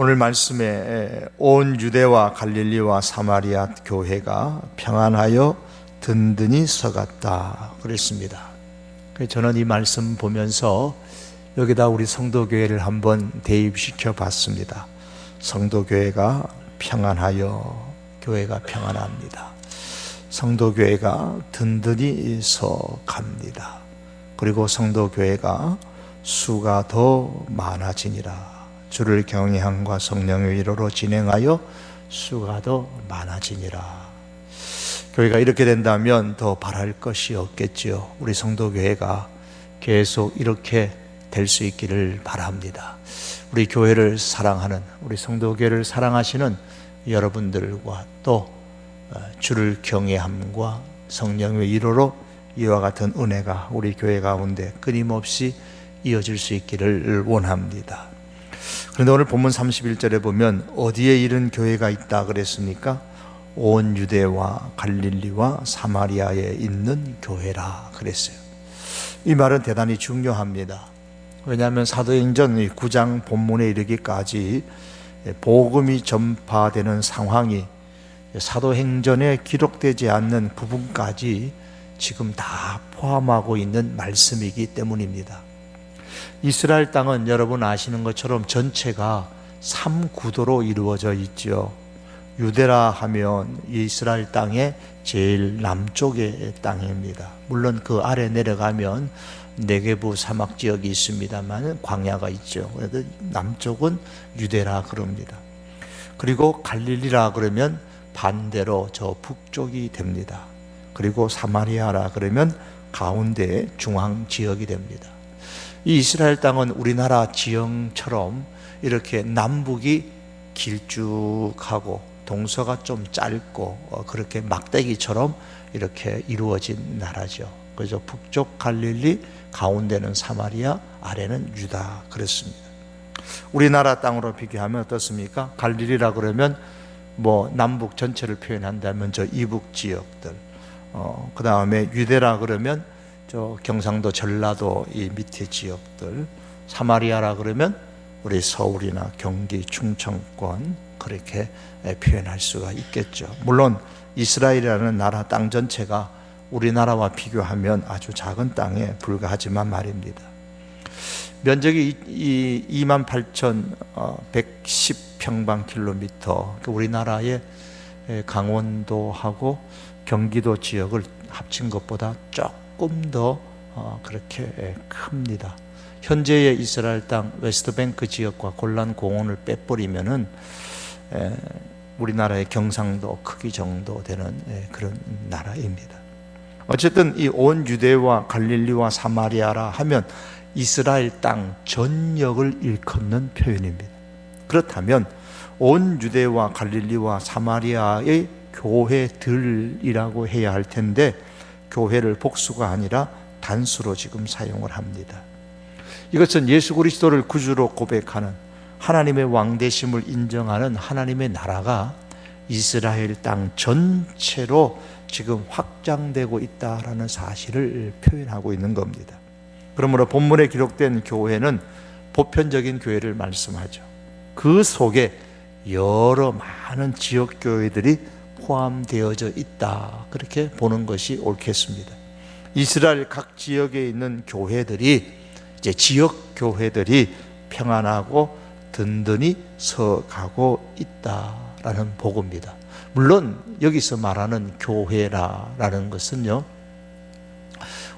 오늘 말씀에 온 유대와 갈릴리와 사마리아 교회가 평안하여 든든히 서갔다 그랬습니다. 저는 이 말씀 보면서 여기다 우리 성도교회를 한번 대입시켜 봤습니다. 성도교회가 평안하여 교회가 평안합니다. 성도교회가 든든히 서갑니다. 그리고 성도교회가 수가 더 많아지니라. 주를 경외함과 성령의 위로로 진행하여 수가 더 많아지니라. 교회가 이렇게 된다면 더 바랄 것이 없겠지요. 우리 성도교회가 계속 이렇게 될 수 있기를 바랍니다. 우리 교회를 사랑하는, 우리 성도교회를 사랑하시는 여러분들과 또 주를 경외함과 성령의 위로로 이와 같은 은혜가 우리 교회 가운데 끊임없이 이어질 수 있기를 원합니다. 그런데 오늘 본문 31절에 보면 어디에 이런 교회가 있다 그랬습니까? 온 유대와 갈릴리와 사마리아에 있는 교회라 그랬어요. 이 말은 대단히 중요합니다. 왜냐하면 사도행전 9장 본문에 이르기까지 복음이 전파되는 상황이 사도행전에 기록되지 않는 부분까지 지금 다 포함하고 있는 말씀이기 때문입니다. 이스라엘 땅은 여러분 아시는 것처럼 전체가 3구도로 이루어져 있죠. 유대라 하면 이스라엘 땅의 제일 남쪽의 땅입니다. 물론 그 아래 내려가면 네게부 사막 지역이 있습니다만 광야가 있죠. 그래서 남쪽은 유대라 그럽니다. 그리고 갈릴리라 그러면 반대로 저 북쪽이 됩니다. 그리고 사마리아라 그러면 가운데 중앙 지역이 됩니다. 이 이스라엘 땅은 우리나라 지형처럼 이렇게 남북이 길쭉하고 동서가 좀 짧고 그렇게 막대기처럼 이렇게 이루어진 나라죠. 그래서 북쪽 갈릴리, 가운데는 사마리아, 아래는 유다 그랬습니다. 우리나라 땅으로 비교하면 어떻습니까? 갈릴리라 그러면 뭐 남북 전체를 표현한다면 저 이북 지역들, 그 다음에 유대라 그러면 저 경상도, 전라도 이 밑에 지역들, 사마리아라 그러면 우리 서울이나 경기, 충청권 그렇게 표현할 수가 있겠죠. 물론 이스라엘이라는 나라 땅 전체가 우리나라와 비교하면 아주 작은 땅에 불과하지만 말입니다. 면적이 28,110평방킬로미터, 우리나라의 강원도하고 경기도 지역을 합친 것보다 조금 더 그렇게 큽니다. 현재의 이스라엘 땅 웨스트뱅크 지역과 골란 공원을 빼버리면은 우리나라의 경상도 크기 정도 되는 그런 나라입니다. 어쨌든 이 온 유대와 갈릴리와 사마리아라 하면 이스라엘 땅 전역을 일컫는 표현입니다. 그렇다면 온 유대와 갈릴리와 사마리아의 교회들이라고 해야 할 텐데 교회를 복수가 아니라 단수로 지금 사용을 합니다. 이것은 예수 그리스도를 구주로 고백하는 하나님의 왕되심을 인정하는 하나님의 나라가 이스라엘 땅 전체로 지금 확장되고 있다라는 사실을 표현하고 있는 겁니다. 그러므로 본문에 기록된 교회는 보편적인 교회를 말씀하죠. 그 속에 여러 많은 지역 교회들이 포함되어져 있다, 그렇게 보는 것이 옳겠습니다. 이스라엘 각 지역에 있는 교회들이, 이제 지역 교회들이 평안하고 든든히 서가고 있다라는 보고입니다. 물론 여기서 말하는 교회라는 것은요,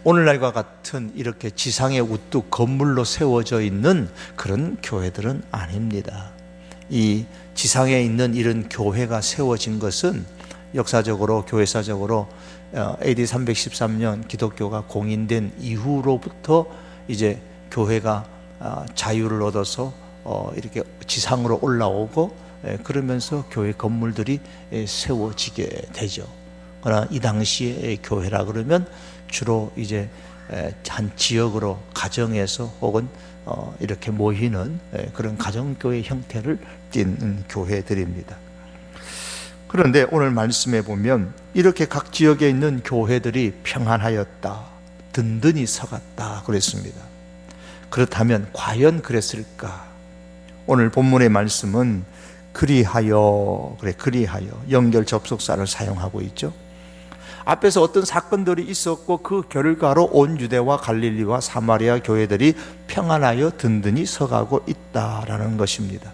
오늘날과 같은 이렇게 지상에 우뚝 건물로 세워져 있는 그런 교회들은 아닙니다. 이 지상에 있는 이런 교회가 세워진 것은 역사적으로, 교회사적으로 AD 313년 기독교가 공인된 이후로부터 이제 교회가 자유를 얻어서 이렇게 지상으로 올라오고 그러면서 교회 건물들이 세워지게 되죠. 그러나 이 당시에 교회라 그러면 주로 이제 한 지역으로 가정에서 혹은 이렇게 모이는 그런 가정교회 형태를 띈 교회들입니다. 그런데 오늘 말씀에 보면 이렇게 각 지역에 있는 교회들이 평안하였다, 든든히 서갔다 그랬습니다. 그렇다면 과연 그랬을까? 오늘 본문의 말씀은 그리하여 연결 접속사를 사용하고 있죠. 앞에서 어떤 사건들이 있었고 그 결과로 온 유대와 갈릴리와 사마리아 교회들이 평안하여 든든히 서가고 있다라는 것입니다.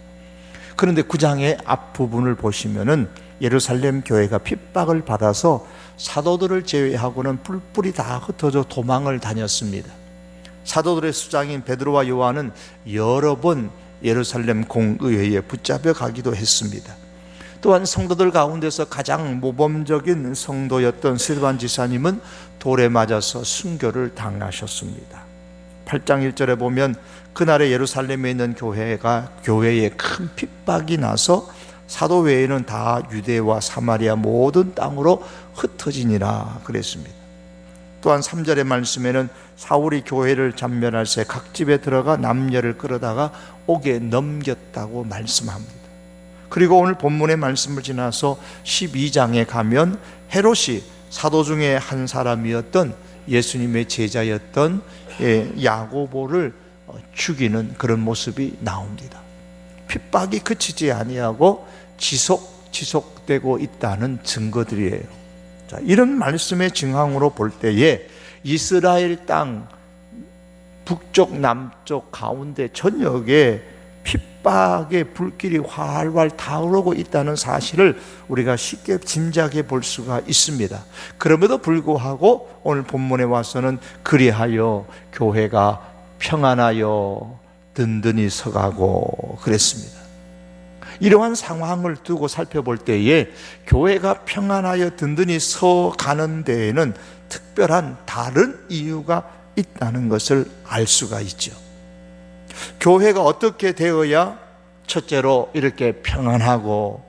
그런데 9장의 앞부분을 보시면은 예루살렘 교회가 핍박을 받아서 사도들을 제외하고는 뿔뿔이 다 흩어져 도망을 다녔습니다. 사도들의 수장인 베드로와 요한은 여러 번 예루살렘 공의회에 붙잡혀 가기도 했습니다. 또한 성도들 가운데서 가장 모범적인 성도였던 스데반 지사님은 돌에 맞아서 순교를 당하셨습니다. 8장 1절에 보면 그날에 예루살렘에 있는 교회에 큰 핍박이 나서 사도 외에는 다 유대와 사마리아 모든 땅으로 흩어지니라 그랬습니다. 또한 3절의 말씀에는 사울이 교회를 잔멸할 새 각 집에 들어가 남녀를 끌어다가 옥에 넘겼다고 말씀합니다. 그리고 오늘 본문의 말씀을 지나서 12장에 가면 헤롯이 사도 중에 한 사람이었던 예수님의 제자였던 야고보를 죽이는 그런 모습이 나옵니다. 핍박이 그치지 아니하고 지속되고 있다는 증거들이에요. 자, 이런 말씀의 증황으로 볼 때에 이스라엘 땅 북쪽 남쪽 가운데 전역에 핍박의 불길이 활활 타오르고 있다는 사실을 우리가 쉽게 짐작해 볼 수가 있습니다. 그럼에도 불구하고 오늘 본문에 와서는 그리하여 교회가 평안하여 든든히 서가고 그랬습니다. 이러한 상황을 두고 살펴볼 때에 교회가 평안하여 든든히 서가는 데에는 특별한 다른 이유가 있다는 것을 알 수가 있죠. 교회가 어떻게 되어야 첫째로 이렇게 평안하고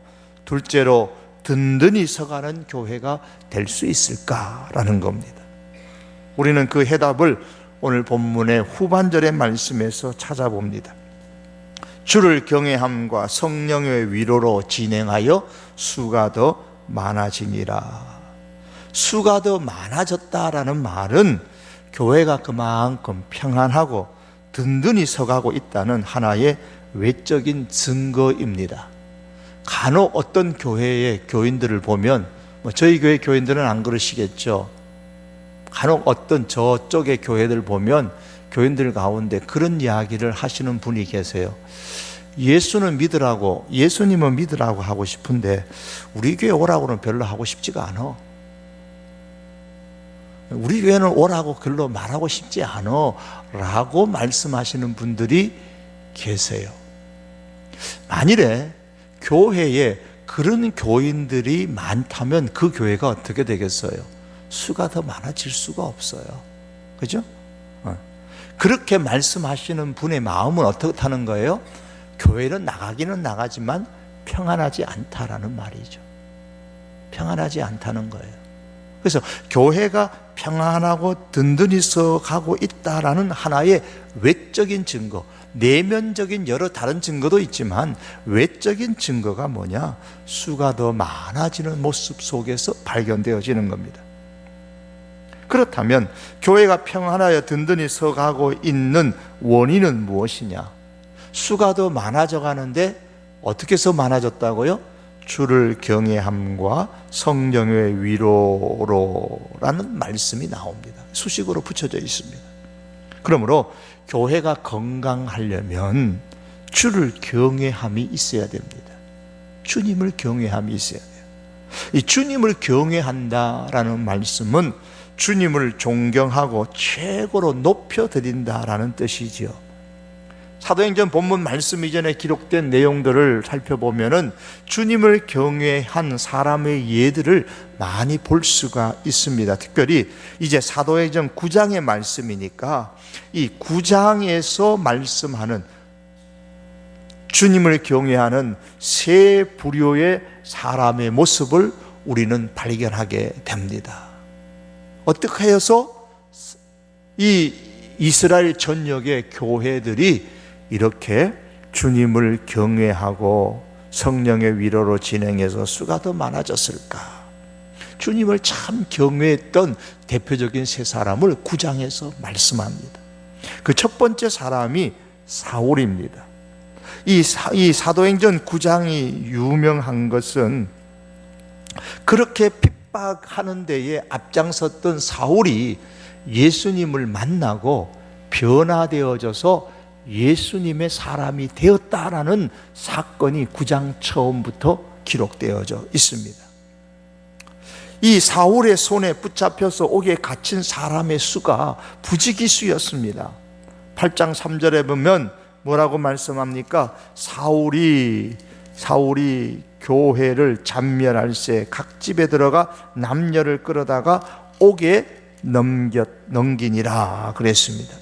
둘째로 든든히 서가는 교회가 될 수 있을까라는 겁니다. 우리는 그 해답을 오늘 본문의 후반절의 말씀에서 찾아봅니다. 주를 경외함과 성령의 위로로 진행하여 수가 더 많아지니라. 수가 더 많아졌다라는 말은 교회가 그만큼 평안하고 든든히 서가고 있다는 하나의 외적인 증거입니다. 간혹 어떤 교회의 교인들을 보면 저희 교회 교인들은 안 그러시겠죠. 간혹 어떤 저쪽의 교회들 보면 교인들 가운데 그런 이야기를 하시는 분이 계세요. 예수님은 믿으라고 하고 싶은데 우리 교회 오라고는 별로 하고 싶지가 않아. 우리 교회는 오라고 별로 말하고 싶지 않아 라고 말씀하시는 분들이 계세요. 만일에 교회에 그런 교인들이 많다면 그 교회가 어떻게 되겠어요? 수가 더 많아질 수가 없어요. 그죠? 그렇게 말씀하시는 분의 마음은 어떻다는 거예요? 교회는 나가기는 나가지만 평안하지 않다라는 말이죠. 평안하지 않다는 거예요. 그래서 교회가 평안하고 든든히 서가고 있다라는 하나의 외적인 증거, 내면적인 여러 다른 증거도 있지만 외적인 증거가 뭐냐? 수가 더 많아지는 모습 속에서 발견되어지는 겁니다. 그렇다면 교회가 평안하여 든든히 서가고 있는 원인은 무엇이냐? 수가 더 많아져 가는데 어떻게 해서 많아졌다고요? 주를 경외함과 성령의 위로로라는 말씀이 나옵니다. 수식으로 붙여져 있습니다. 그러므로 교회가 건강하려면 주를 경외함이 있어야 됩니다. 주님을 경외함이 있어야 돼요. 이 주님을 경외한다라는 말씀은 주님을 존경하고 최고로 높여드린다라는 뜻이지요. 사도행전 본문 말씀 이전에 기록된 내용들을 살펴보면은 주님을 경외한 사람의 예들을 많이 볼 수가 있습니다. 특별히 이제 사도행전 9장의 말씀이니까 이 9장에서 말씀하는 주님을 경외하는 세 부류의 사람의 모습을 우리는 발견하게 됩니다. 어떻게 해서 이 이스라엘 전역의 교회들이 이렇게 주님을 경외하고 성령의 위로로 진행해서 수가 더 많아졌을까? 주님을 참 경외했던 대표적인 세 사람을 9장에서 말씀합니다. 그 첫 번째 사람이 사울입니다. 이 사도행전 9장이 유명한 것은 그렇게 핍박하는 데에 앞장섰던 사울이 예수님을 만나고 변화되어져서 예수님의 사람이 되었다라는 사건이 9장 처음부터 기록되어져 있습니다. 이 사울의 손에 붙잡혀서 옥에 갇힌 사람의 수가 부지기수였습니다. 8장 3절에 보면 뭐라고 말씀합니까? 사울이 교회를 잔멸할새 각 집에 들어가 남녀를 끌어다가 옥에 넘기니라 그랬습니다.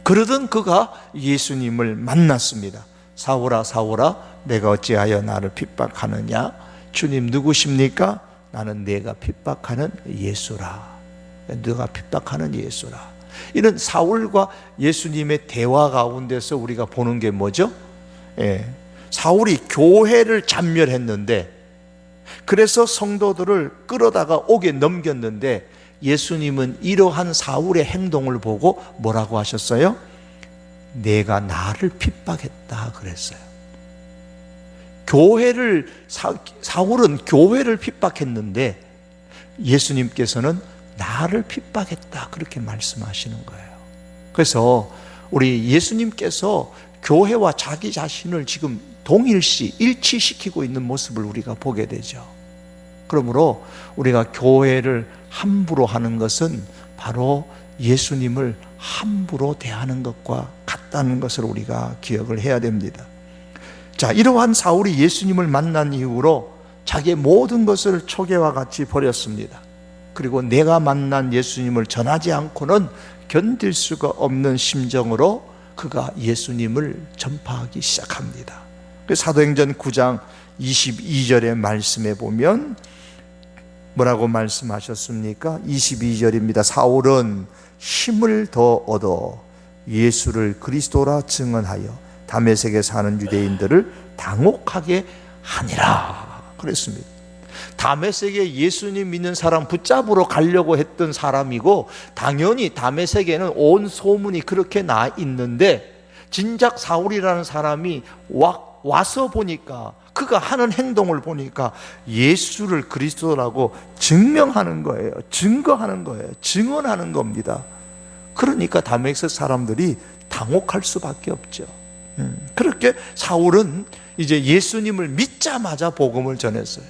그러던 그가 예수님을 만났습니다. 사울아 사울아 내가 어찌하여 나를 핍박하느냐? 주님 누구십니까? 나는 내가 핍박하는 예수라. 네가 핍박하는 예수라. 이런 사울과 예수님의 대화 가운데서 우리가 보는 게 뭐죠? 사울이 교회를 잔멸했는데, 그래서 성도들을 끌어다가 옥에 넘겼는데, 예수님은 이러한 사울의 행동을 보고 뭐라고 하셨어요? 내가 나를 핍박했다 그랬어요. 사울은 교회를 핍박했는데 예수님께서는 나를 핍박했다 그렇게 말씀하시는 거예요. 그래서 우리 예수님께서 교회와 자기 자신을 지금 동일시 일치시키고 있는 모습을 우리가 보게 되죠. 그러므로 우리가 교회를 함부로 하는 것은 바로 예수님을 함부로 대하는 것과 같다는 것을 우리가 기억을 해야 됩니다. 자, 이러한 사울이 예수님을 만난 이후로 자기의 모든 것을 초계와 같이 버렸습니다. 그리고 내가 만난 예수님을 전하지 않고는 견딜 수가 없는 심정으로 그가 예수님을 전파하기 시작합니다. 사도행전 9장 22절의 말씀에 보면 뭐라고 말씀하셨습니까? 22절입니다. 사울은 힘을 더 얻어 예수를 그리스도라 증언하여 다메섹에 사는 유대인들을 당혹하게 하니라 그랬습니다. 다메섹에 예수님 믿는 사람 붙잡으러 가려고 했던 사람이고, 당연히 다메섹에는 온 소문이 그렇게 나 있는데, 진작 사울이라는 사람이 와서 보니까, 그가 하는 행동을 보니까 예수를 그리스도라고 증명하는 거예요. 증거하는 거예요. 증언하는 겁니다. 그러니까 다메섹 사람들이 당혹할 수밖에 없죠. 그렇게 사울은 이제 예수님을 믿자마자 복음을 전했어요.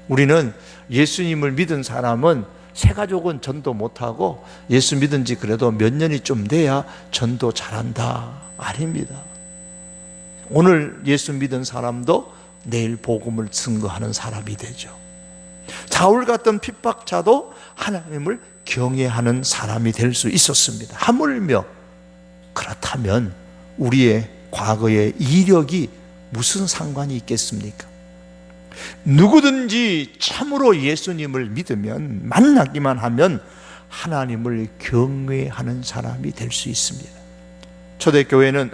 우리는 예수님을 믿은 사람은 새 가족은 전도 못하고 예수 믿은 지 그래도 몇 년이 좀 돼야 전도 잘한다. 아닙니다. 오늘 예수 믿은 사람도 내일 복음을 증거하는 사람이 되죠. 사울 같은 핍박자도 하나님을 경외하는 사람이 될 수 있었습니다. 하물며 그렇다면 우리의 과거의 이력이 무슨 상관이 있겠습니까? 누구든지 참으로 예수님을 믿으면, 만나기만 하면 하나님을 경외하는 사람이 될 수 있습니다. 초대교회는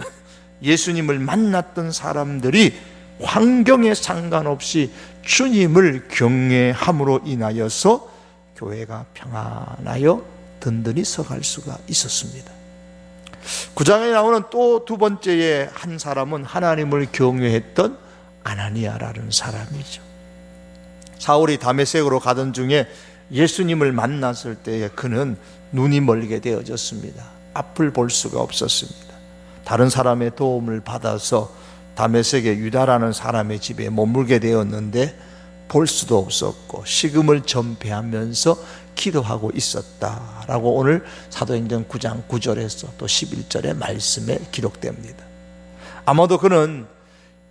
예수님을 만났던 사람들이 환경에 상관없이 주님을 경외함으로 인하여서 교회가 평안하여 든든히 서갈 수가 있었습니다. 9장에 나오는 또 두 번째의 한 사람은 하나님을 경외했던 아나니아라는 사람이죠. 사울이 다메섹으로 가던 중에 예수님을 만났을 때에 그는 눈이 멀게 되어졌습니다. 앞을 볼 수가 없었습니다. 다른 사람의 도움을 받아서 다메섹의 유다라는 사람의 집에 머물게 되었는데 볼 수도 없었고 식음을 전폐하면서 기도하고 있었다라고 오늘 사도행전 9장 9절에서 또 11절의 말씀에 기록됩니다. 아마도 그는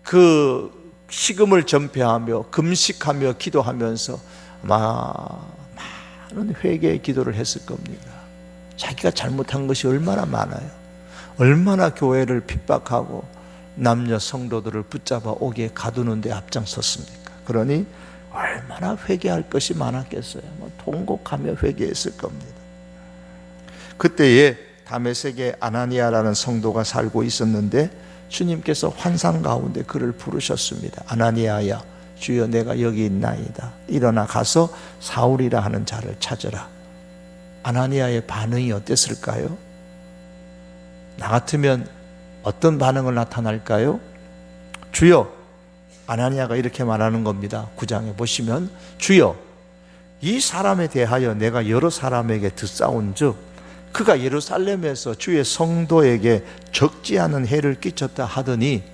그 식음을 전폐하며 금식하며 기도하면서 많은 회개의 기도를 했을 겁니다. 자기가 잘못한 것이 얼마나 많아요. 얼마나 교회를 핍박하고 남녀 성도들을 붙잡아 옥에 가두는 데 앞장섰습니까? 그러니 얼마나 회개할 것이 많았겠어요. 통곡하며 회개했을 겁니다. 그때에 다메섹에 아나니아라는 성도가 살고 있었는데 주님께서 환상 가운데 그를 부르셨습니다. 아나니아야, 주여 내가 여기 있나이다. 일어나 가서 사울이라 하는 자를 찾으라. 아나니아의 반응이 어땠을까요? 나 같으면 어떤 반응을 나타날까요? 주여, 아나니아가 이렇게 말하는 겁니다. 9장에 보시면, 주여, 이 사람에 대하여 내가 여러 사람에게 듣사온즉 그가 예루살렘에서 주의 성도에게 적지 않은 해를 끼쳤다 하더니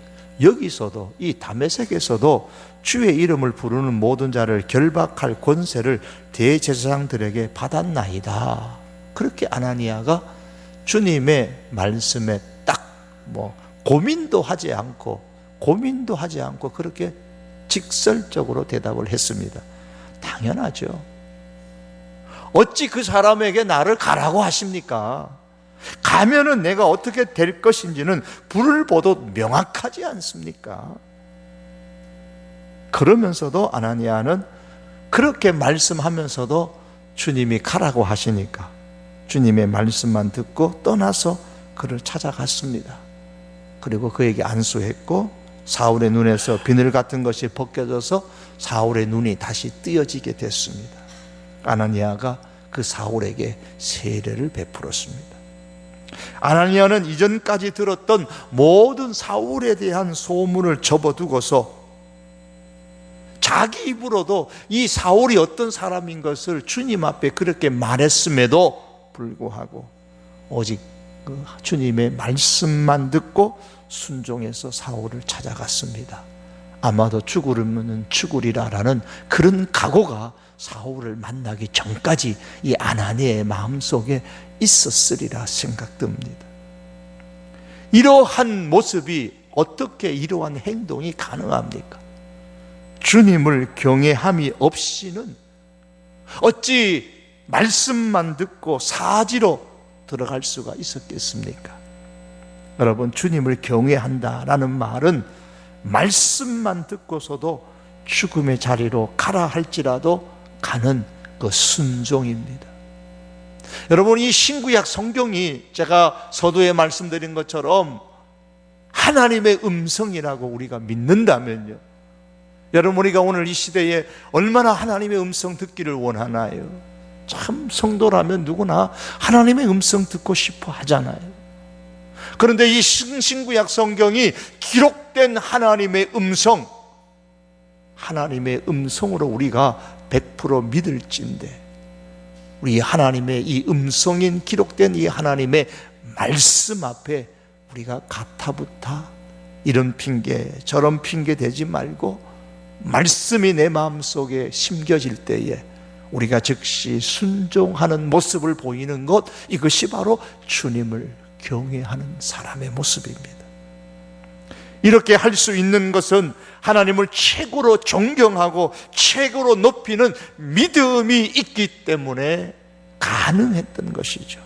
여기서도, 이 다메섹에서도 주의 이름을 부르는 모든 자를 결박할 권세를 대제사장들에게 받았나이다. 그렇게 아나니아가 주님의 말씀에 딱 고민도 하지 않고 그렇게 직설적으로 대답을 했습니다. 당연하죠. 어찌 그 사람에게 나를 가라고 하십니까? 가면은 내가 어떻게 될 것인지는 불을 보듯 명확하지 않습니까? 그러면서도 아나니아는 그렇게 말씀하면서도 주님이 가라고 하시니까 주님의 말씀만 듣고 떠나서 그를 찾아갔습니다. 그리고 그에게 안수했고 사울의 눈에서 비늘 같은 것이 벗겨져서 사울의 눈이 다시 뜨여지게 됐습니다. 아나니아가 그 사울에게 세례를 베풀었습니다. 아나니아는 이전까지 들었던 모든 사울에 대한 소문을 접어두고서 자기 입으로도 이 사울이 어떤 사람인 것을 주님 앞에 그렇게 말했음에도 불구하고 오직 그 주님의 말씀만 듣고 순종해서 사울을 찾아갔습니다. 아마도 죽으려면 죽으리라라는 그런 각오가 사울을 만나기 전까지 이 아나니아의 마음속에 있었으리라 생각됩니다. 이러한 모습이, 어떻게 이러한 행동이 가능합니까? 주님을 경외함이 없이는 어찌 말씀만 듣고 사지로 들어갈 수가 있었겠습니까? 여러분, 주님을 경외한다라는 말은 말씀만 듣고서도 죽음의 자리로 가라 할지라도 가는 그 순종입니다. 여러분, 이 신구약 성경이 제가 서두에 말씀드린 것처럼 하나님의 음성이라고 우리가 믿는다면요, 여러분, 우리가 오늘 이 시대에 얼마나 하나님의 음성 듣기를 원하나요? 참 성도라면 누구나 하나님의 음성 듣고 싶어 하잖아요. 그런데 이 신구약 성경이 기록된 하나님의 음성으로 우리가 100% 믿을진데, 우리 하나님의 이 음성인 기록된 이 하나님의 말씀 앞에 우리가 가타부타 이런 핑계 저런 핑계 대지 말고 말씀이 내 마음속에 심겨질 때에 우리가 즉시 순종하는 모습을 보이는 것, 이것이 바로 주님을 경외하는 사람의 모습입니다. 이렇게 할 수 있는 것은 하나님을 최고로 존경하고 최고로 높이는 믿음이 있기 때문에 가능했던 것이죠.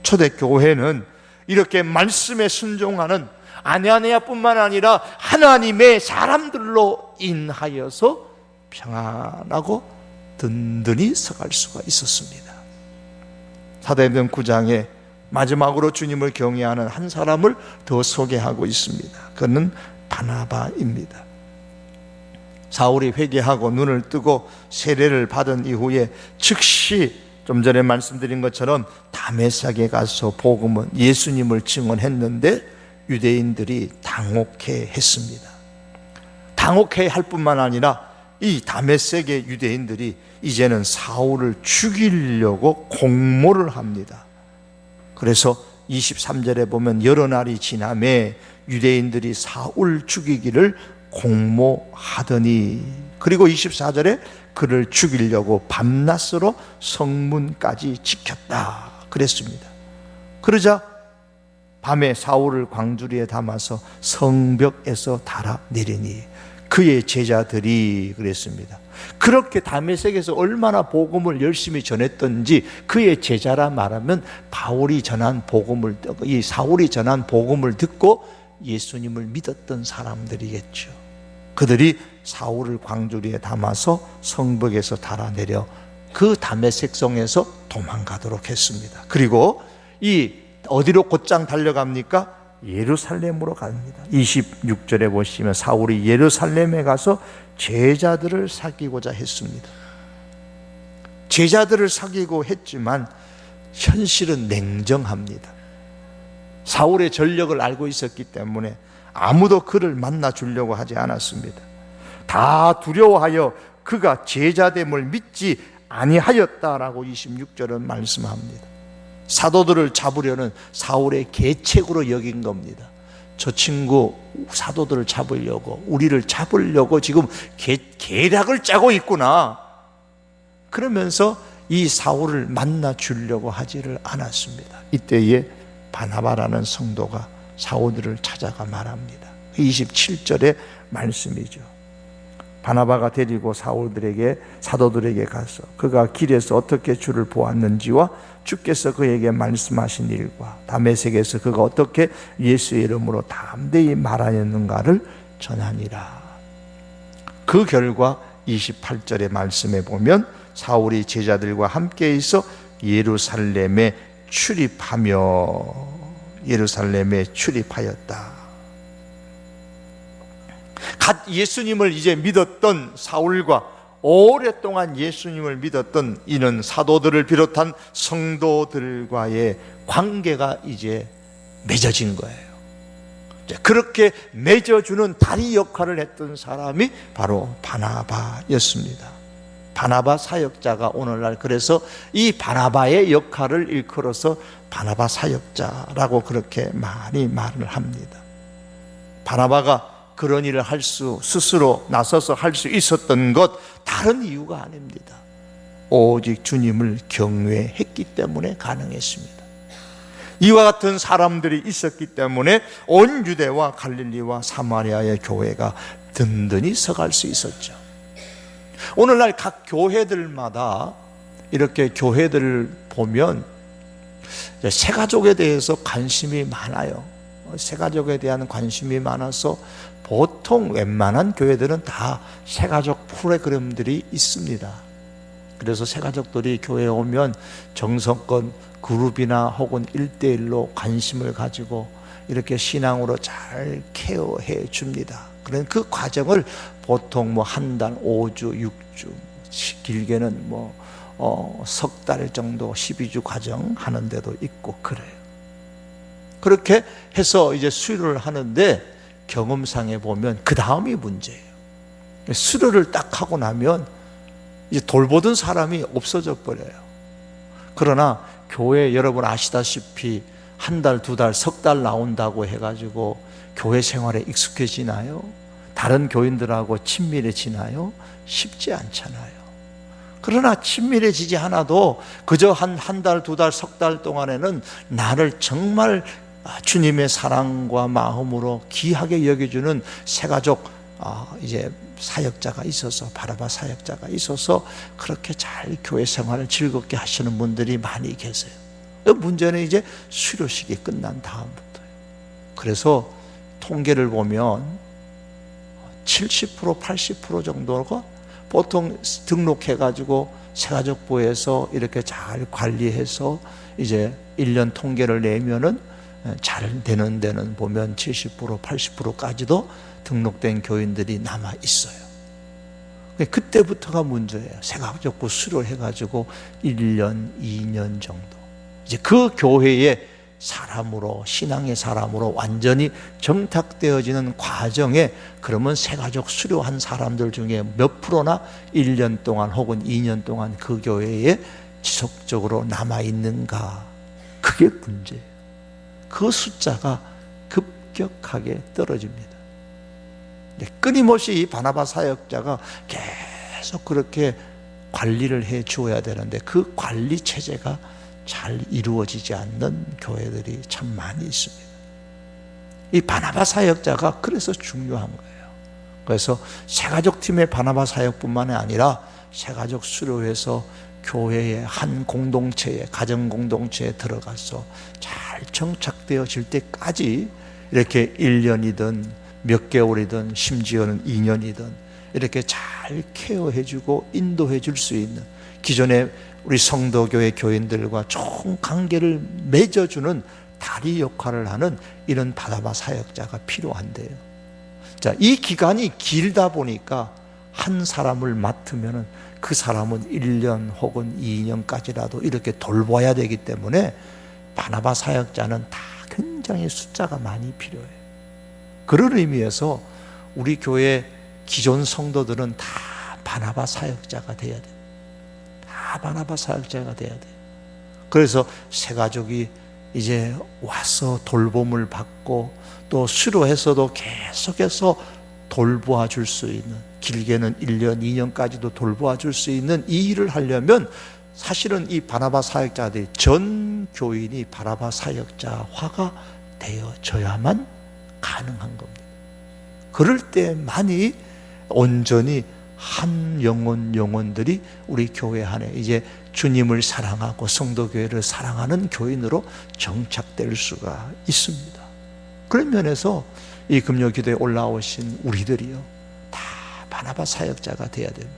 초대교회는 이렇게 말씀에 순종하는 아나니아뿐만 아니라 하나님의 사람들로 인하여서 평안하고 든든히 서갈 수가 있었습니다. 사도행전 9장에 마지막으로 주님을 경외하는 한 사람을 더 소개하고 있습니다. 그는 바나바입니다. 사울이 회개하고 눈을 뜨고 세례를 받은 이후에 즉시 좀 전에 말씀드린 것처럼 다메섹에 가서 복음은 예수님을 증언했는데 유대인들이 당혹해 했습니다. 당혹해 할 뿐만 아니라 이 다메섹의 유대인들이 이제는 사울을 죽이려고 공모를 합니다. 그래서 23절에 보면 여러 날이 지나매 유대인들이 사울 죽이기를 공모하더니, 그리고 24절에 그를 죽이려고 밤낮으로 성문까지 지켰다 그랬습니다. 그러자 밤에 사울을 광주리에 담아서 성벽에서 달아내리니 그의 제자들이 그랬습니다. 그렇게 다메섹에서 얼마나 복음을 열심히 전했던지 그의 제자라 말하면 이 사울이 전한 복음을 듣고 예수님을 믿었던 사람들이겠죠. 그들이 사울을 광주리에 담아서 성벽에서 달아내려 그 다메섹 성에서 도망가도록 했습니다. 그리고 어디로 곧장 달려갑니까? 예루살렘으로 갑니다. 26절에 보시면 사울이 예루살렘에 가서 제자들을 사귀고자 했습니다. 제자들을 사귀고 했지만 현실은 냉정합니다. 사울의 전력을 알고 있었기 때문에 아무도 그를 만나 주려고 하지 않았습니다. 다 두려워하여 그가 제자됨을 믿지 아니하였다라고 26절은 말씀합니다. 사도들을 잡으려는 사울의 계책으로 여긴 겁니다. 저 친구 사도들을 잡으려고, 우리를 잡으려고 지금 계략을 짜고 있구나. 그러면서 이 사울을 만나 주려고 하지를 않았습니다. 이때에 바나바라는 성도가 사울들을 찾아가 말합니다. 27절의 말씀이죠. 바나바가 데리고 사도들에게 가서 그가 길에서 어떻게 주를 보았는지와 주께서 그에게 말씀하신 일과 다메섹에서 그가 어떻게 예수의 이름으로 담대히 말하였는가를 전하니라. 그 결과 28절의 말씀에 보면 사울이 제자들과 함께 있어 예루살렘에 출입하였다. 갓 예수님을 이제 믿었던 사울과 오랫동안 예수님을 믿었던 이는 사도들을 비롯한 성도들과의 관계가 이제 맺어진 거예요. 그렇게 맺어주는 다리 역할을 했던 사람이 바로 바나바였습니다. 바나바 사역자가 오늘날, 그래서 이 바나바의 역할을 일컬어서 바나바 사역자라고 그렇게 많이 말을 합니다. 바나바가 그런 일을 스스로 나서서 할 수 있었던 것 다른 이유가 아닙니다. 오직 주님을 경외했기 때문에 가능했습니다. 이와 같은 사람들이 있었기 때문에 온 유대와 갈릴리와 사마리아의 교회가 든든히 서갈 수 있었죠. 오늘날 각 교회들마다 이렇게 교회들을 보면 새가족에 대해서 관심이 많아요. 새가족에 대한 관심이 많아서 보통 웬만한 교회들은 다 새가족 프로그램들이 있습니다. 그래서 새가족들이 교회에 오면 정성껏 그룹이나 혹은 1대1로 관심을 가지고 이렇게 신앙으로 잘 케어해 줍니다. 그런 그 과정을 보통 한 달, 5주, 6주, 길게는 석 달 정도 12주 과정 하는 데도 있고 그래요. 그렇게 해서 이제 수료를 하는데 경험상에 보면 그 다음이 문제예요. 수료를 딱 하고 나면 이제 돌보던 사람이 없어져 버려요. 그러나 교회 여러분 아시다시피 한 달, 두 달, 석 달 나온다고 해가지고 교회 생활에 익숙해지나요? 다른 교인들하고 친밀해지나요? 쉽지 않잖아요. 그러나 친밀해지지 않아도 그저 한 달, 두 달, 석 달 동안에는 나를 정말 주님의 사랑과 마음으로 귀하게 여겨주는 새가족 이제 사역자가 있어서, 바나바 사역자가 있어서 그렇게 잘 교회 생활을 즐겁게 하시는 분들이 많이 계세요. 문제는 이제 수료식이 끝난 다음부터예요. 그래서 통계를 보면 70%, 80% 정도가 보통 등록해가지고 새가족부에서 이렇게 잘 관리해서 이제 1년 통계를 내면은 잘 되는 데는 보면 70%, 80%까지도 등록된 교인들이 남아 있어요. 그때부터가 문제예요. 새가족부 수료해가지고 1년, 2년 정도. 이제 그 교회의 사람으로, 신앙의 사람으로 완전히 정착되어지는 과정에 그러면 새가족 수료한 사람들 중에 몇 프로나 1년 동안 혹은 2년 동안 그 교회에 지속적으로 남아있는가. 그게 문제예요. 그 숫자가 급격하게 떨어집니다. 끊임없이 이 바나바 사역자가 계속 그렇게 관리를 해 주어야 되는데 그 관리 체제가 잘 이루어지지 않는 교회들이 참 많이 있습니다. 이 바나바 사역자가 그래서 중요한 거예요. 그래서 새가족 팀의 바나바 사역뿐만 아니라 새가족 수료해서 교회의 한 공동체에, 가정 공동체에 들어가서 잘 정착되어질 때까지 이렇게 1년이든 몇 개월이든 심지어는 2년이든 이렇게 잘 케어해주고 인도해줄 수 있는, 기존의 우리 성도교회 교인들과 좋은 관계를 맺어주는 다리 역할을 하는 이런 바나바 사역자가 필요한데요. 자, 이 기간이 길다 보니까 한 사람을 맡으면 그 사람은 1년 혹은 2년까지라도 이렇게 돌봐야 되기 때문에 바나바 사역자는 다 굉장히 숫자가 많이 필요해요. 그런 의미에서 우리 교회 기존 성도들은 다 바나바 사역자가 돼야 돼요. 다 바나바 사역자가 돼야 돼요. 그래서 새가족이 이제 와서 돌봄을 받고 또 수료해서도 계속해서 돌보아 줄 수 있는, 길게는 1년, 2년까지도 돌보아 줄 수 있는 이 일을 하려면 사실은 이 바나바 사역자들이 전 교인이 바나바 사역자화가 되어져야만 가능한 겁니다. 그럴 때만이 온전히 한 영혼들이 우리 교회 안에 이제 주님을 사랑하고 성도교회를 사랑하는 교인으로 정착될 수가 있습니다. 그런 면에서 이 금요기도에 올라오신 우리들이요, 다 바나바 사역자가 되어야 됩니다.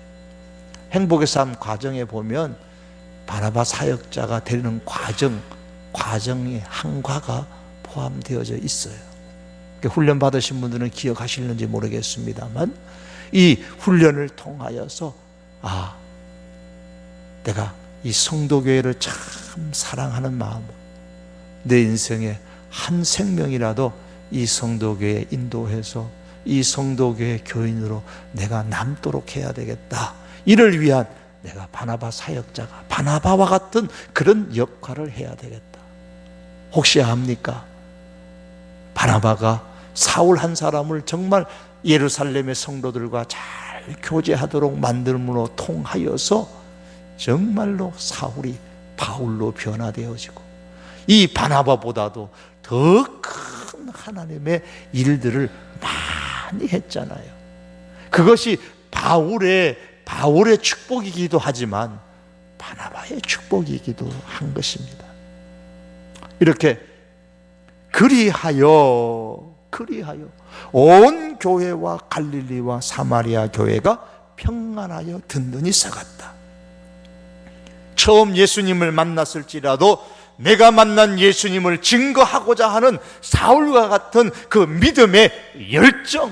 행복의 삶 과정에 보면 바나바 사역자가 되는 과정의 한과가 포함되어져 있어요. 훈련 받으신 분들은 기억하시는지 모르겠습니다만, 이 훈련을 통하여서 내가 이 성도교회를 참 사랑하는 마음으로 내 인생에 한 생명이라도 이 성도교회에 인도해서 이 성도교회 교인으로 내가 남도록 해야 되겠다. 이를 위한 내가 바나바 사역자가, 바나바와 같은 그런 역할을 해야 되겠다. 혹시 압니까? 바나바가 사울 한 사람을 정말 예루살렘의 성도들과 잘 교제하도록 만들므로 통하여서 정말로 사울이 바울로 변화되어지고, 이 바나바보다도 더 큰 하나님의 일들을 많이 했잖아요. 그것이 바울의 축복이기도 하지만 바나바의 축복이기도 한 것입니다. 이렇게 그리하여 온 교회와 갈릴리와 사마리아 교회가 평안하여 든든히 서갔다. 처음 예수님을 만났을지라도 내가 만난 예수님을 증거하고자 하는 사울과 같은 그 믿음의 열정,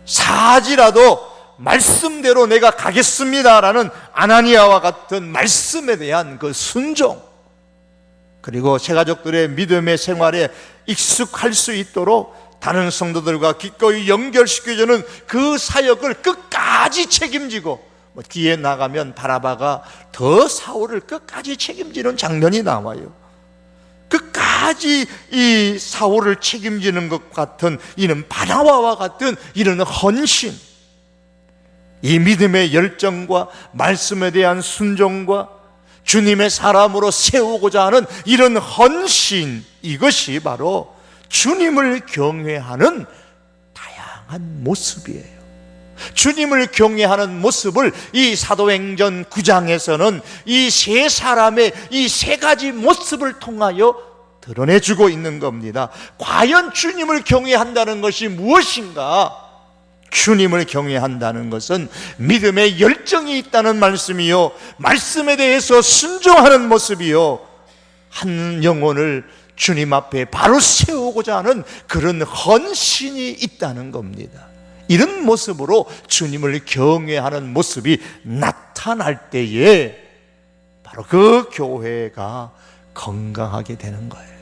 사지라도 말씀대로 내가 가겠습니다라는 아나니아와 같은 말씀에 대한 그 순종, 그리고 새가족들의 믿음의 생활에 익숙할 수 있도록 다른 성도들과 기꺼이 연결시켜주는 그 사역을 끝까지 책임지고, 뒤에 나가면 바나바가 더 사울을 끝까지 책임지는 장면이 나와요. 끝까지 이 사울을 책임지는 것 같은 이런 바나바와 같은 이런 헌신, 이 믿음의 열정과 말씀에 대한 순종과 주님의 사람으로 세우고자 하는 이런 헌신, 이것이 바로 주님을 경외하는 다양한 모습이에요. 주님을 경외하는 모습을 이 사도행전 9장에서는 이 세 사람의 이 세 가지 모습을 통하여 드러내주고 있는 겁니다. 과연 주님을 경외한다는 것이 무엇인가? 주님을 경외한다는 것은 믿음의 열정이 있다는 말씀이요, 말씀에 대해서 순종하는 모습이요, 한 영혼을 주님 앞에 바로 세우고자 하는 그런 헌신이 있다는 겁니다. 이런 모습으로 주님을 경외하는 모습이 나타날 때에 바로 그 교회가 건강하게 되는 거예요.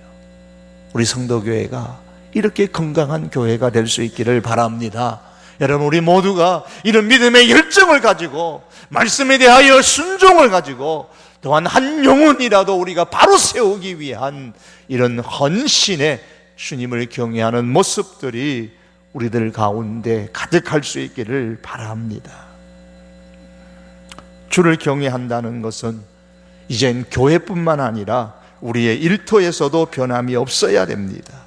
우리 성도교회가 이렇게 건강한 교회가 될 수 있기를 바랍니다. 여러분, 우리 모두가 이런 믿음의 열정을 가지고 말씀에 대하여 순종을 가지고 또한 한 영혼이라도 우리가 바로 세우기 위한 이런 헌신의 주님을 경외하는 모습들이 우리들 가운데 가득할 수 있기를 바랍니다. 주를 경외한다는 것은 이젠 교회뿐만 아니라 우리의 일터에서도 변함이 없어야 됩니다.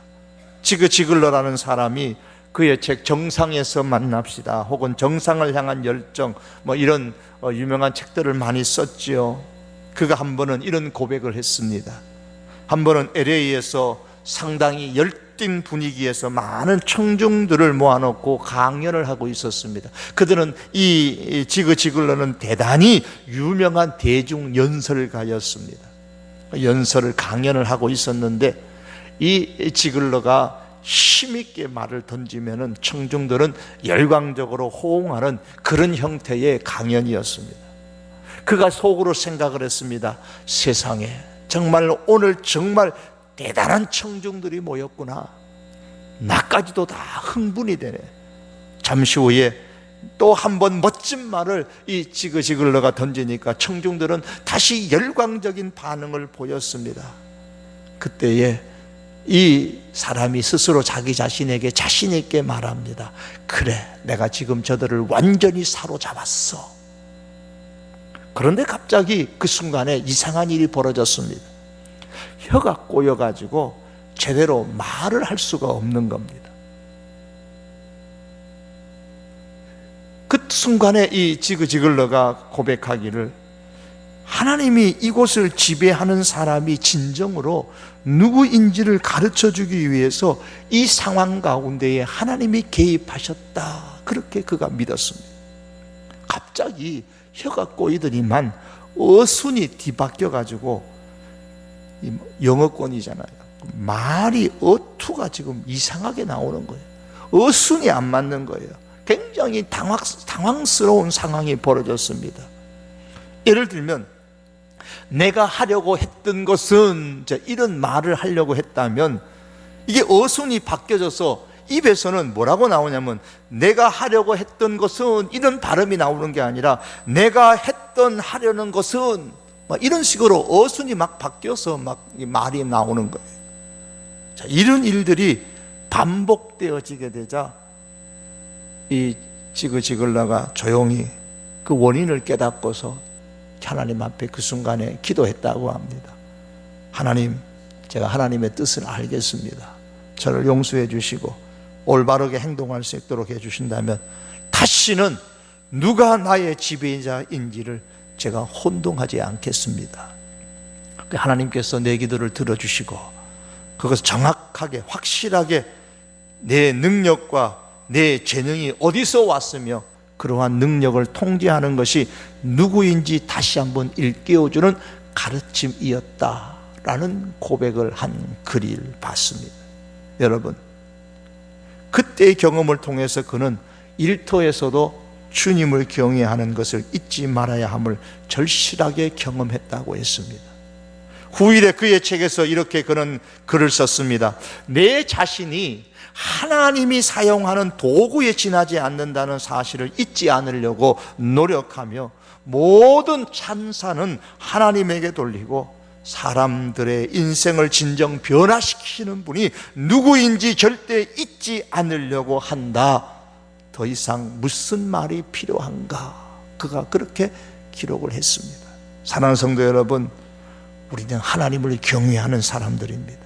지그지글러라는 사람이 그의 책 정상에서 만납시다, 혹은 정상을 향한 열정, 이런 유명한 책들을 많이 썼지요. 그가 한 번은 이런 고백을 했습니다. 한 번은 LA에서 상당히 열띤 분위기에서 많은 청중들을 모아놓고 강연을 하고 있었습니다. 그들은 이 지그지글러는 대단히 유명한 대중 연설가였습니다. 연설을 강연을 하고 있었는데 이 지글러가 힘있게 말을 던지면은 청중들은 열광적으로 호응하는 그런 형태의 강연이었습니다. 그가 속으로 생각을 했습니다. 세상에 정말 오늘 정말 대단한 청중들이 모였구나. 나까지도 다 흥분이 되네. 잠시 후에 또 한 번 멋진 말을 이 지그지글러가 던지니까 청중들은 다시 열광적인 반응을 보였습니다. 그때에 이 사람이 스스로 자기 자신에게 자신 있게 말합니다. 그래, 내가 지금 저들을 완전히 사로잡았어. 그런데 갑자기 그 순간에 이상한 일이 벌어졌습니다. 혀가 꼬여가지고 제대로 말을 할 수가 없는 겁니다. 그 순간에 이 지그지글러가 고백하기를, 하나님이 이곳을 지배하는 사람이 진정으로 누구인지를 가르쳐주기 위해서 이 상황 가운데에 하나님이 개입하셨다, 그렇게 그가 믿었습니다. 갑자기 혀가 꼬이더니만 어순이 뒤바뀌어가지고, 영어권이잖아요, 말이 어투가 지금 이상하게 나오는 거예요. 어순이 안 맞는 거예요. 굉장히 당황스러운 상황이 벌어졌습니다. 예를 들면 내가 하려고 했던 것은, 이런 말을 하려고 했다면 이게 어순이 바뀌어져서 입에서는 뭐라고 나오냐면, 내가 하려고 했던 것은, 이런 발음이 나오는 게 아니라 내가 했던 하려는 것은, 막 이런 식으로 어순이 막 바뀌어서 막 말이 나오는 거예요. 자, 이런 일들이 반복되어지게 되자 이 지그지글러가 조용히 그 원인을 깨닫고서 하나님 앞에 그 순간에 기도했다고 합니다. 하나님, 제가 하나님의 뜻을 알겠습니다. 저를 용서해 주시고 올바르게 행동할 수 있도록 해 주신다면 다시는 누가 나의 지배자인지를 제가 혼동하지 않겠습니다. 하나님께서 내 기도를 들어주시고 그것을 정확하게 확실하게 내 능력과 내 재능이 어디서 왔으며 그러한 능력을 통제하는 것이 누구인지 다시 한번 일깨워주는 가르침이었다라는 고백을 한 글을 봤습니다. 여러분, 그때의 경험을 통해서 그는 일터에서도 주님을 경외하는 것을 잊지 말아야 함을 절실하게 경험했다고 했습니다. 후일에 그의 책에서 이렇게 그는 글을 썼습니다. 내 자신이 하나님이 사용하는 도구에 지나지 않는다는 사실을 잊지 않으려고 노력하며 모든 찬사는 하나님에게 돌리고 사람들의 인생을 진정 변화시키는 분이 누구인지 절대 잊지 않으려고 한다. 더 이상 무슨 말이 필요한가? 그가 그렇게 기록을 했습니다. 사랑하는 성도 여러분, 우리는 하나님을 경외하는 사람들입니다.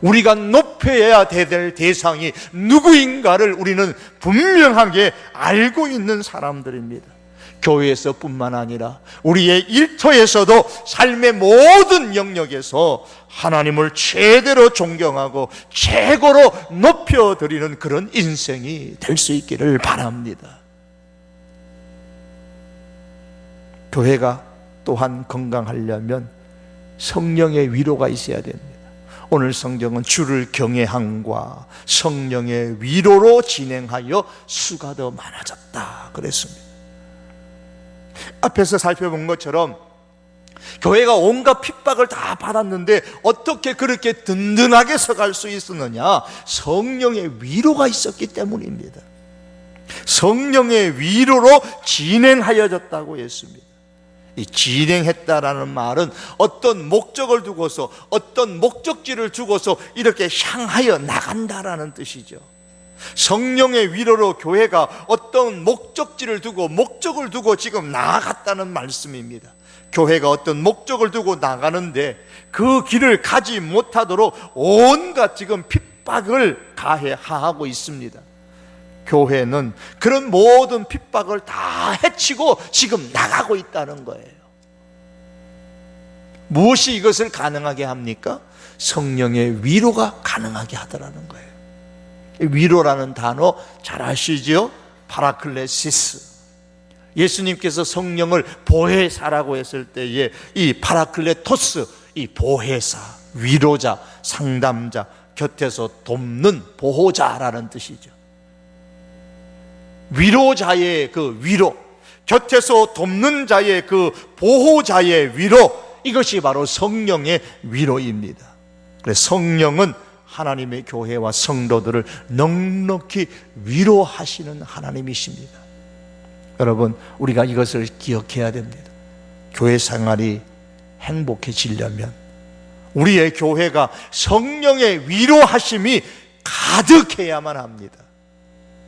우리가 높여야 될 대상이 누구인가를 우리는 분명하게 알고 있는 사람들입니다. 교회에서 뿐만 아니라 우리의 일터에서도 삶의 모든 영역에서 하나님을 제대로 존경하고 최고로 높여드리는 그런 인생이 될 수 있기를 바랍니다. 교회가 또한 건강하려면 성령의 위로가 있어야 됩니다. 오늘 성경은 주를 경외함과 성령의 위로로 진행하여 수가 더 많아졌다 그랬습니다. 앞에서 살펴본 것처럼 교회가 온갖 핍박을 다 받았는데 어떻게 그렇게 든든하게 서갈 수 있었느냐? 성령의 위로가 있었기 때문입니다. 성령의 위로로 진행하여졌다고 했습니다. 이 진행했다라는 말은 어떤 목적을 두고서, 어떤 목적지를 두고서 이렇게 향하여 나간다라는 뜻이죠. 성령의 위로로 교회가 어떤 목적지를 두고 목적을 두고 지금 나아갔다는 말씀입니다. 교회가 어떤 목적을 두고 나가는데 그 길을 가지 못하도록 온갖 지금 핍박을 가해하고 있습니다. 교회는 그런 모든 핍박을 다 헤치고 지금 나가고 있다는 거예요. 무엇이 이것을 가능하게 합니까? 성령의 위로가 가능하게 하더라는 거예요. 위로라는 단어 잘 아시죠? 파라클레시스. 예수님께서 성령을 보혜사라고 했을 때에 이 파라클레토스, 이 보혜사, 위로자, 상담자, 곁에서 돕는 보호자라는 뜻이죠. 위로자의 그 위로, 곁에서 돕는 자의 그 보호자의 위로, 이것이 바로 성령의 위로입니다. 그래서 성령은 하나님의 교회와 성도들을 넉넉히 위로하시는 하나님이십니다. 여러분, 우리가 이것을 기억해야 됩니다. 교회 생활이 행복해지려면 우리의 교회가 성령의 위로하심이 가득해야만 합니다.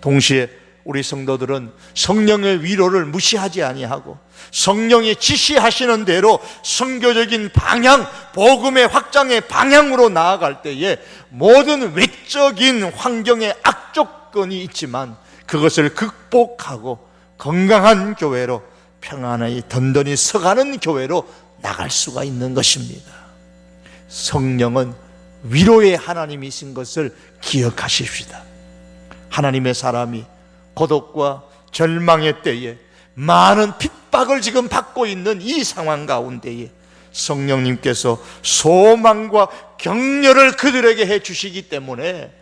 동시에 우리 성도들은 성령의 위로를 무시하지 아니하고 성령이 지시하시는 대로 선교적인 방향, 복음의 확장의 방향으로 나아갈 때에 모든 외적인 환경에 악조건이 있지만 그것을 극복하고 건강한 교회로, 평안히 든든히 서가는 교회로 나갈 수가 있는 것입니다. 성령은 위로의 하나님이신 것을 기억하십시다. 하나님의 사람이 고독과 절망의 때에 많은 핍박을 지금 받고 있는 이 상황 가운데에 성령님께서 소망과 격려를 그들에게 해 주시기 때문에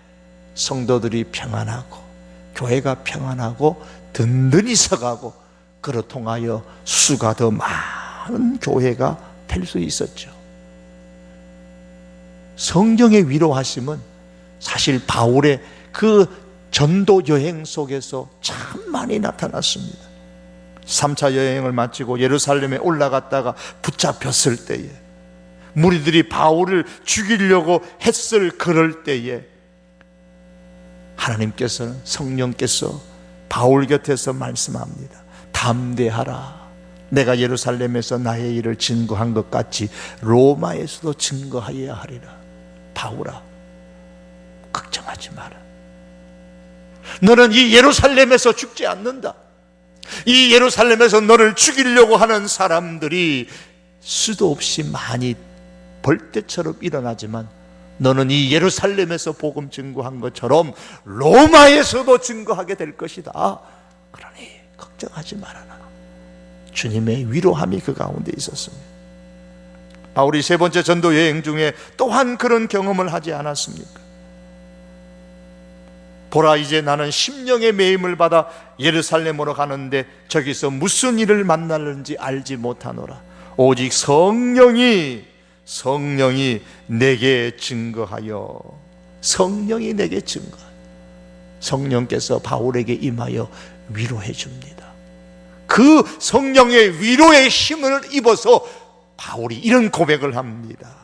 성도들이 평안하고 교회가 평안하고 든든히 서가고 그로 통하여 수가 더 많은 교회가 될 수 있었죠. 성령의 위로하심은 사실 바울의 그 전도 여행 속에서 참 많이 나타났습니다. 3차 여행을 마치고 예루살렘에 올라갔다가 붙잡혔을 때에, 무리들이 바울을 죽이려고 했을 그럴 때에 하나님께서는, 성령께서 바울 곁에서 말씀합니다. 담대하라. 내가 예루살렘에서 나의 일을 증거한 것 같이 로마에서도 증거하여야 하리라. 바울아, 걱정하지 마라. 너는 이 예루살렘에서 죽지 않는다. 이 예루살렘에서 너를 죽이려고 하는 사람들이 수도 없이 많이 벌떼처럼 일어나지만 너는 이 예루살렘에서 복음 증거한 것처럼 로마에서도 증거하게 될 것이다. 그러니 걱정하지 말아라. 주님의 위로함이 그 가운데 있었습니다. 바울이 세 번째 전도 여행 중에 또한 그런 경험을 하지 않았습니까? 보라, 이제 나는 심령의 매임을 받아 예루살렘으로 가는데 저기서 무슨 일을 만나는지 알지 못하노라. 오직 성령이 내게 증거하여, 성령이 내게 증거하여, 성령께서 바울에게 임하여 위로해 줍니다. 그 성령의 위로의 힘을 입어서 바울이 이런 고백을 합니다.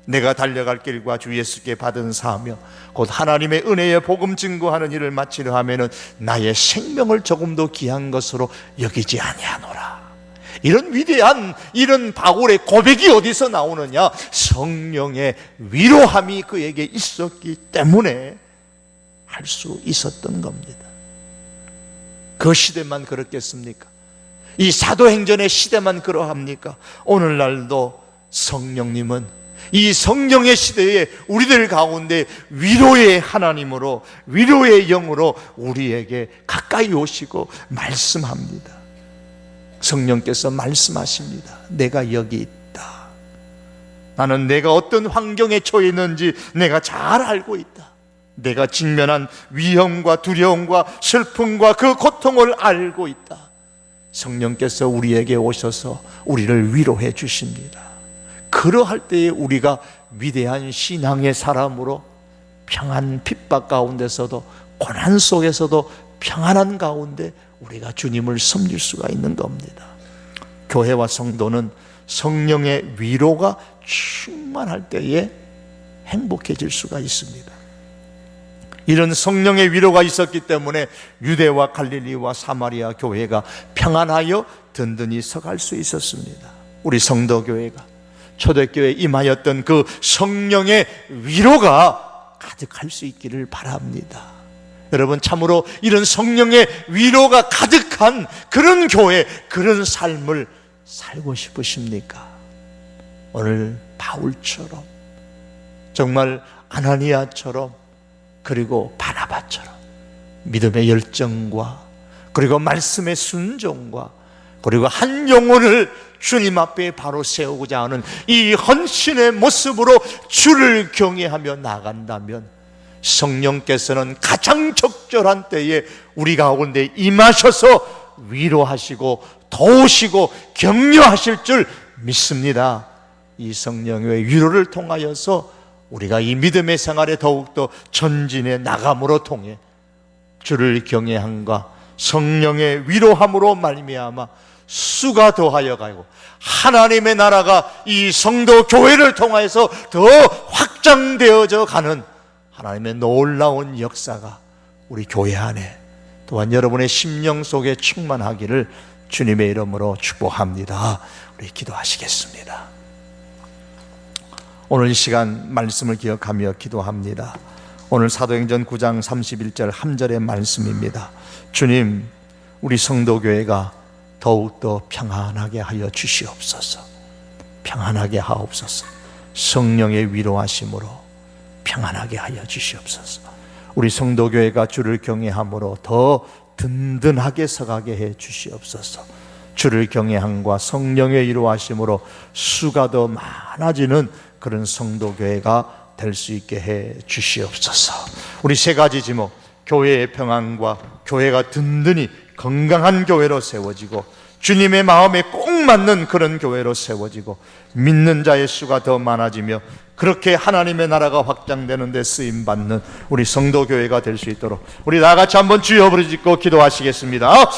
내가 달려갈 길과 주 예수께 받은 사명 곧 하나님의 은혜의 복음 증거하는 일을 마치려 하면은 나의 생명을 조금도 귀한 것으로 여기지 아니하노라. 이런 위대한, 이런 바울의 고백이 어디서 나오느냐? 성령의 위로함이 그에게 있었기 때문에 할 수 있었던 겁니다. 그 시대만 그렇겠습니까? 이 사도행전의 시대만 그러합니까? 오늘날도 성령님은 이 성령의 시대에 우리들 가운데 위로의 하나님으로, 위로의 영으로 우리에게 가까이 오시고 말씀합니다. 성령께서 말씀하십니다. 내가 여기 있다. 나는 내가 어떤 환경에 처해 있는지 내가 잘 알고 있다. 내가 직면한 위험과 두려움과 슬픔과 그 고통을 알고 있다. 성령께서 우리에게 오셔서 우리를 위로해 주십니다. 그러할 때에 우리가 위대한 신앙의 사람으로 평안 핍박 가운데서도, 고난 속에서도 평안한 가운데 우리가 주님을 섬길 수가 있는 겁니다. 교회와 성도는 성령의 위로가 충만할 때에 행복해질 수가 있습니다. 이런 성령의 위로가 있었기 때문에 유대와 갈릴리와 사마리아 교회가 평안하여 든든히 서갈 수 있었습니다. 우리 성도교회가, 초대교회에 임하였던 그 성령의 위로가 가득할 수 있기를 바랍니다. 여러분, 참으로 이런 성령의 위로가 가득한 그런 교회, 그런 삶을 살고 싶으십니까? 오늘 바울처럼, 정말 아나니아처럼, 그리고 바나바처럼 믿음의 열정과, 그리고 말씀의 순종과, 그리고 한 영혼을 주님 앞에 바로 세우고자 하는 이 헌신의 모습으로 주를 경외하며 나간다면 성령께서는 가장 적절한 때에 우리 가운데 임하셔서 위로하시고 도우시고 격려하실 줄 믿습니다. 이 성령의 위로를 통하여서 우리가 이 믿음의 생활에 더욱더 전진해 나감으로 통해 주를 경외함과 성령의 위로함으로 말미암아 수가 더하여 가고 하나님의 나라가 이 성도 교회를 통해서 더 확장되어져 가는 하나님의 놀라운 역사가 우리 교회 안에 또한 여러분의 심령 속에 충만하기를 주님의 이름으로 축복합니다. 우리 기도하시겠습니다. 오늘 이 시간 말씀을 기억하며 기도합니다. 오늘 사도행전 9장 31절 한 절의 말씀입니다. 주님, 우리 성도교회가 더욱더 평안하게 하여 주시옵소서. 평안하게 하옵소서. 성령의 위로하심으로 평안하게 하여 주시옵소서. 우리 성도교회가 주를 경외함으로 더 든든하게 서가게 해 주시옵소서. 주를 경외함과 성령의 위로하심으로 수가 더 많아지는 그런 성도교회가 될 수 있게 해 주시옵소서. 우리 세 가지 제목, 교회의 평안과 교회가 든든히 건강한 교회로 세워지고 주님의 마음에 꼭 맞는 그런 교회로 세워지고 믿는 자의 수가 더 많아지며 그렇게 하나님의 나라가 확장되는 데 쓰임받는 우리 성도교회가 될 수 있도록 우리 다 같이 한번 주여 부르짖고 기도하시겠습니다.